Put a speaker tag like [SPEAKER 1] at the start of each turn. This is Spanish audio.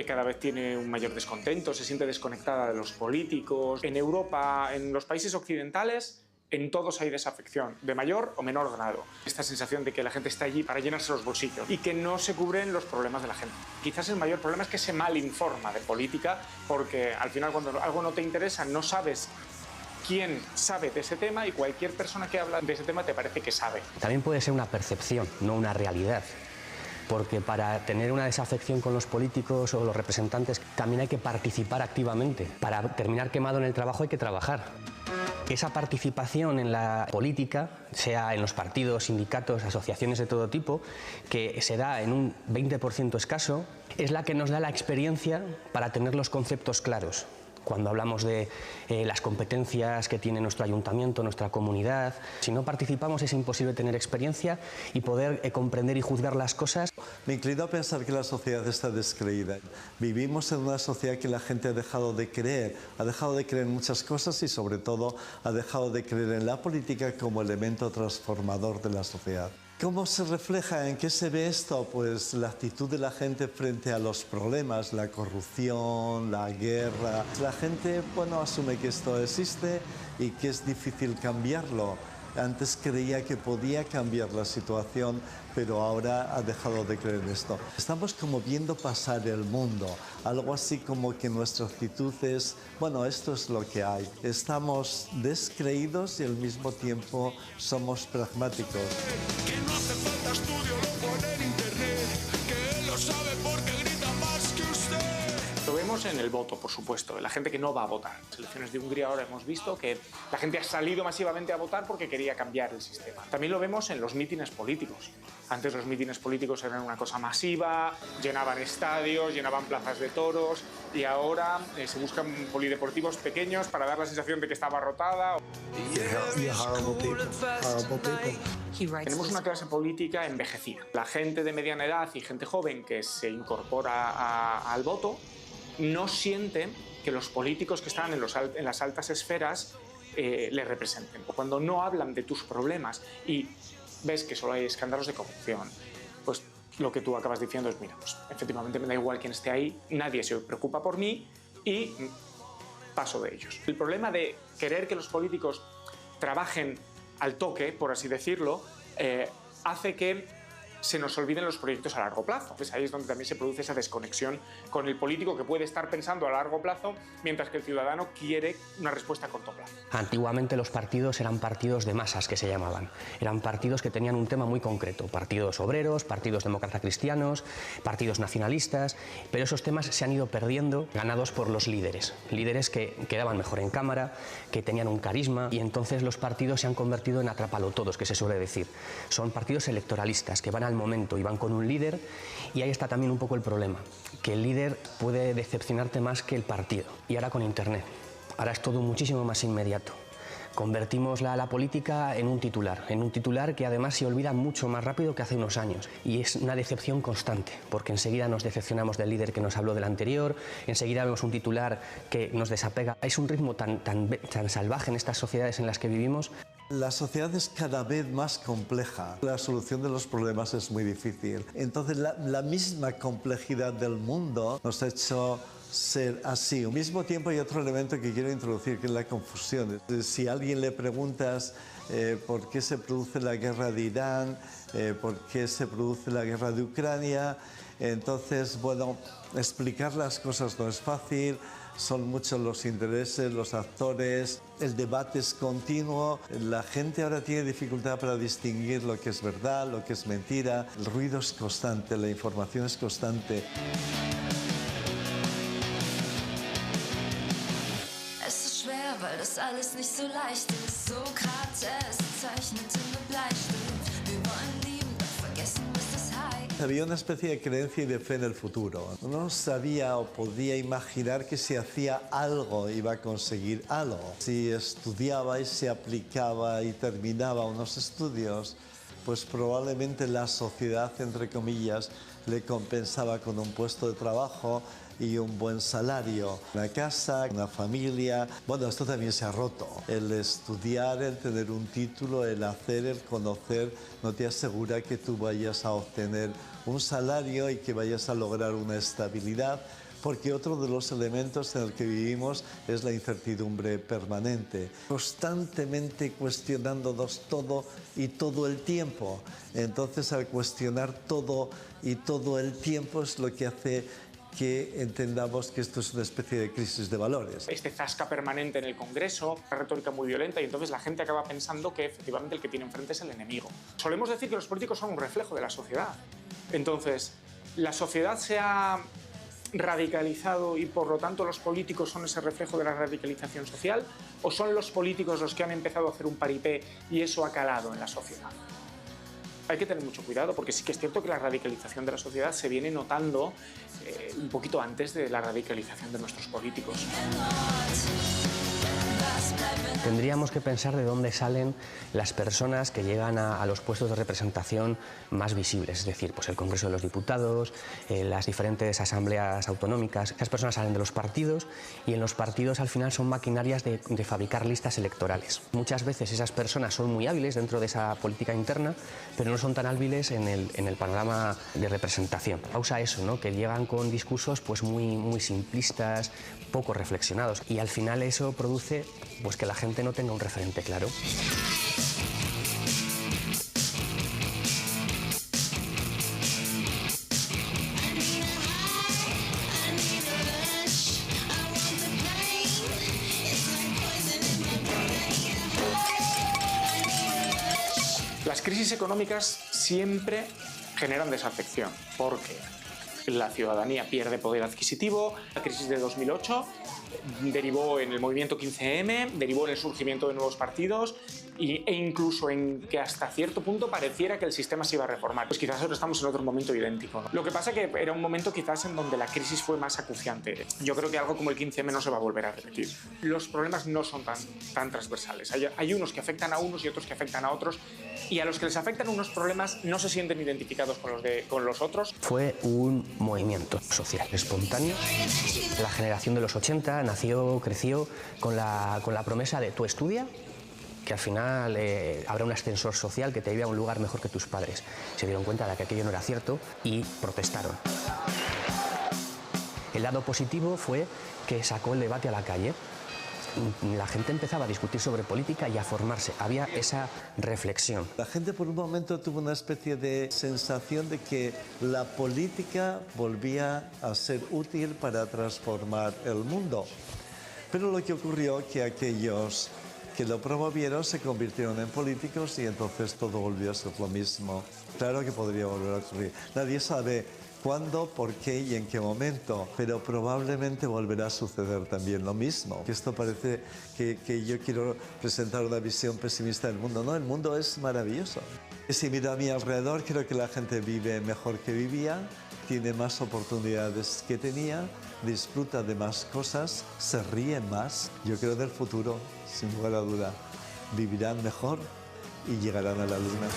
[SPEAKER 1] cada vez tiene un mayor descontento, se siente desconectada de los políticos. En Europa, en los países occidentales, en todos hay desafección, de mayor o menor grado. Esta sensación de que la gente está allí para llenarse los bolsillos y que no se cubren los problemas de la gente. Quizás el mayor problema es que se malinforma de política, porque al final cuando algo no te interesa no sabes quién sabe de ese tema y cualquier persona que habla de ese tema te parece que sabe.
[SPEAKER 2] También puede ser una percepción, no una realidad. Porque para tener una desafección con los políticos o los representantes también hay que participar activamente. Para terminar quemado en el trabajo hay que trabajar. Esa participación en la política, sea en los partidos, sindicatos, asociaciones de todo tipo, que se da en un 20% escaso, es la que nos da la experiencia para tener los conceptos claros. Cuando hablamos de las competencias que tiene nuestro ayuntamiento, nuestra comunidad, si no participamos es imposible tener experiencia y poder comprender y juzgar las cosas.
[SPEAKER 3] Me inclino a pensar que la sociedad está descreída. Vivimos en una sociedad que la gente ha dejado de creer en muchas cosas y sobre todo ha dejado de creer en la política como elemento transformador de la sociedad. ¿Cómo se refleja? ¿En qué se ve esto? Pues la actitud de la gente frente a los problemas, la corrupción, la guerra. La gente, asume que esto existe y que es difícil cambiarlo. Antes creía que podía cambiar la situación, pero ahora ha dejado de creer en esto. Estamos como viendo pasar el mundo, algo así como que nuestra actitud es, esto es lo que hay. Estamos descreídos y al mismo tiempo somos pragmáticos.
[SPEAKER 4] Que no hace falta estudio, lo pone en internet, que él lo sabe porque grita más que usted.
[SPEAKER 1] Lo vemos en el voto, por supuesto, de la gente que no va a votar. En las elecciones de Hungría ahora hemos visto que la gente ha salido masivamente a votar porque quería cambiar el sistema. También lo vemos en los mítines políticos. Antes los mítines políticos eran una cosa masiva, llenaban estadios, llenaban plazas de toros y ahora se buscan polideportivos pequeños para dar la sensación de que está abarrotada. Tenemos una clase política envejecida. La gente de mediana edad y gente joven que se incorpora al voto no siente que los políticos que están en las altas esferas les representen. Cuando no hablan de tus problemas y ves que solo hay escándalos de corrupción, pues lo que tú acabas diciendo es, mira, pues efectivamente me da igual quién esté ahí, nadie se preocupa por mí y paso de ellos. El problema de querer que los políticos trabajen al toque, por así decirlo, hace que se nos olviden los proyectos a largo plazo. Pues ahí es donde también se produce esa desconexión con el político que puede estar pensando a largo plazo, mientras que el ciudadano quiere una respuesta a corto plazo.
[SPEAKER 2] Antiguamente los partidos eran partidos de masas, que se llamaban. Eran partidos que tenían un tema muy concreto. Partidos obreros, partidos demócratas cristianos, partidos nacionalistas, pero esos temas se han ido perdiendo, ganados por los líderes. Líderes que quedaban mejor en cámara, que tenían un carisma, y entonces los partidos se han convertido en atrapalotodos, que se suele decir. Son partidos electoralistas que van al momento y van con un líder, y ahí está también un poco el problema, que el líder puede decepcionarte más que el partido. Y ahora con internet, ahora es todo muchísimo más inmediato. Convertimos la política en un titular que además se olvida mucho más rápido que hace unos años, y es una decepción constante, porque enseguida nos decepcionamos del líder que nos habló del anterior, enseguida vemos un titular que nos desapega. Es un ritmo tan salvaje en estas sociedades en las que vivimos.
[SPEAKER 3] La sociedad es cada vez más compleja. La solución de los problemas es muy difícil. Entonces, la misma complejidad del mundo nos ha hecho ser así. Al mismo tiempo hay otro elemento que quiero introducir, que es la confusión. Si a alguien le preguntas por qué se produce la guerra de Irán, por qué se produce la guerra de Ucrania, entonces, explicar las cosas no es fácil. Son muchos los intereses, los actores, el debate es continuo. La gente ahora tiene dificultad para distinguir lo que es verdad, lo que es mentira. El ruido es constante, la información es constante.
[SPEAKER 5] Es ist schwer, weil das alles nicht so leicht ist. Sokrates zeichnete mit Bleistift. Wir wollen lieben, doch vergessen, was das heißt.
[SPEAKER 3] Había una especie de creencia y de fe en el futuro. Uno sabía o podía imaginar que si hacía algo iba a conseguir algo. Si estudiaba y se aplicaba y terminaba unos estudios, pues probablemente la sociedad, entre comillas, le compensaba con un puesto de trabajo y un buen salario, una casa, una familia. Bueno, esto también se ha roto. El estudiar, el tener un título, el hacer, el conocer, no te asegura que tú vayas a obtener un salario y que vayas a lograr una estabilidad, porque otro de los elementos en el que vivimos es la incertidumbre permanente, constantemente cuestionándonos todo y todo el tiempo. Entonces, al cuestionar todo y todo el tiempo es lo que hace que entendamos que esto es una especie de crisis de valores.
[SPEAKER 1] Este zasca permanente en el Congreso, una retórica muy violenta, y entonces la gente acaba pensando que efectivamente el que tiene enfrente es el enemigo. Solemos decir que los políticos son un reflejo de la sociedad. Entonces, la sociedad se ha radicalizado y por lo tanto los políticos son ese reflejo de la radicalización social, o son los políticos los que han empezado a hacer un paripé y eso ha calado en la sociedad. Hay que tener mucho cuidado porque sí que es cierto que la radicalización de la sociedad se viene notando un poquito antes de la radicalización de nuestros políticos.
[SPEAKER 2] Tendríamos que pensar de dónde salen las personas que llegan a los puestos de representación más visibles, es decir, pues el Congreso de los Diputados, las diferentes asambleas autonómicas. Esas personas salen de los partidos y en los partidos al final son maquinarias de fabricar listas electorales. Muchas veces esas personas son muy hábiles dentro de esa política interna, pero no son tan hábiles en el panorama de representación. Causa eso, ¿no? Que llegan con discursos pues muy simplistas, poco reflexionados, y al final eso produce pues que la gente no tenga un referente claro.
[SPEAKER 1] Las crisis económicas siempre generan desafección, porque la ciudadanía pierde poder adquisitivo. La crisis de 2008 derivó en el movimiento 15M, derivó en el surgimiento de nuevos partidos e incluso en que hasta cierto punto pareciera que el sistema se iba a reformar. Pues quizás ahora estamos en otro momento idéntico, ¿no? Lo que pasa es que era un momento quizás en donde la crisis fue más acuciante. Yo creo que algo como el 15M no se va a volver a repetir. Los problemas no son tan transversales. Hay unos que afectan a unos y otros que afectan a otros, y a los que les afectan unos problemas no se sienten identificados con los otros.
[SPEAKER 2] Fue un movimiento social espontáneo. La generación de los 80 creció con la promesa de tú estudia, que al final habrá un ascensor social que te lleve a un lugar mejor que tus padres. Se dieron cuenta de que aquello no era cierto y protestaron. El lado positivo fue que sacó el debate a la calle. La gente empezaba a discutir sobre política y a formarse. Había esa reflexión.
[SPEAKER 3] La gente por un momento tuvo una especie de sensación de que la política volvía a ser útil para transformar el mundo. Pero lo que ocurrió es que aquellos que lo promovieron se convirtieron en políticos y entonces todo volvió a ser lo mismo. Claro que podría volver a ocurrir. Nadie sabe cuándo, por qué y en qué momento, pero probablemente volverá a suceder también lo mismo. Esto parece que yo quiero presentar una visión pesimista del mundo. No, el mundo es maravilloso. Si miro a mi alrededor, creo que la gente vive mejor que vivía, tiene más oportunidades que tenía, disfruta de más cosas, se ríe más. Yo creo en el futuro, sin lugar a duda. Vivirán mejor y llegarán a la luna.